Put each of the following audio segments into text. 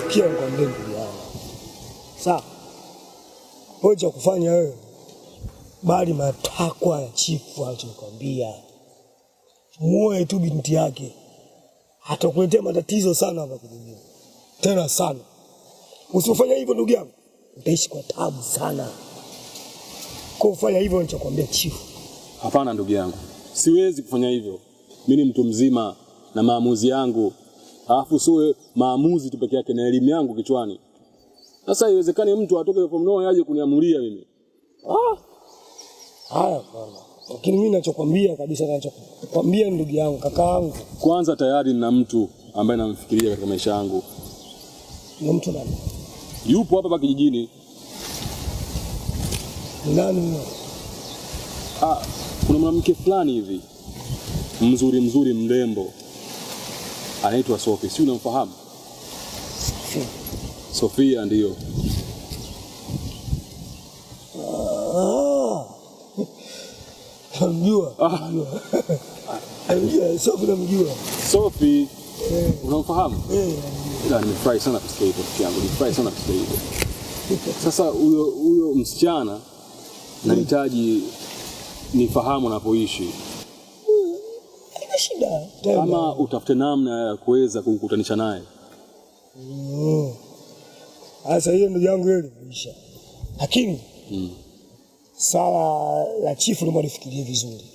Sikia nikwambie ndugu yangu. Sawa. Hoja kufanya wewe. Bali matakwa ya chifu alichokwambia. Muoe tu binti yake. Atakuletea matatizo sana hapa kijijini. Tena sana. Usifanye hivyo ndugu yangu. Utaishi kwa taabu sana. Kwa kufanya hivyo nilichokuambia chifu. Hapana ndugu yangu. Siwezi kufanya hivyo. Mimi ni mtu mzima na maamuzi yangu. Alafu sio maamuzi tu peke yake na elimu yangu kichwani. Sasa haiwezekani mtu atoke from nowhere aje kuniamulia mimi. Haya bwana. Lakini mimi ninachokwambia kabisa, ninachokwambia ndugu yangu, kakaangu. Kwanza tayari nina mtu ambaye namfikiria katika maisha yangu. Ni mtu nani? Yupo hapa kijijini. Ni nani huyo? Kuna mwanamke fulani hivi. Mzuri mrembo. Anaitwa Sophie, si unamfahamu? Sofia ndio. Namjua. Sophie namjua. Sophie. Unamfahamu? Ila nimefurahi sana kusikia hivyo rafiki yangu. Nimefurahi sana kusikia hivyo. Sasa huyo msichana nahitaji nifahamu anapoishi. Haina shida. Kama utafute namna ya kuweza kumkutanisha naye. Sasa hiyo ndugu yangu yeye imeisha. Lakini sala la chifu ndio nifikirie vizuri.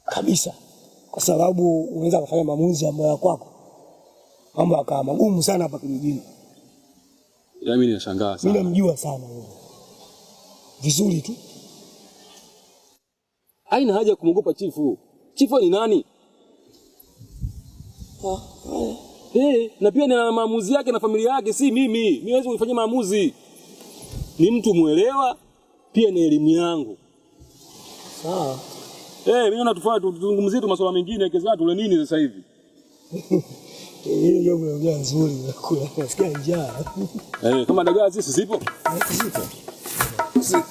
Kabisa. Kwa sababu unaweza kufanya maamuzi ambayo ya kwako. Mambo yakawa magumu sana hapa kijijini. Mimi ninashangaa sana. Mimi namjua sana wewe. Vizuri tu. Haina haja kumwogopa chifu. Chifu ni nani? Na pia nina maamuzi yake na familia yake, si mimi. Mimi siwezi kufanya maamuzi. Ni mtu muelewa, pia ni elimu yangu. Sawa. Mimi natufanya tuzungumzie tu masuala mengine, kesa tule nini sasa hivi? Hii ndio mnaongea nzuri nakula. Nasikia njaa. Kama dagaa sisi zipo? Zipo.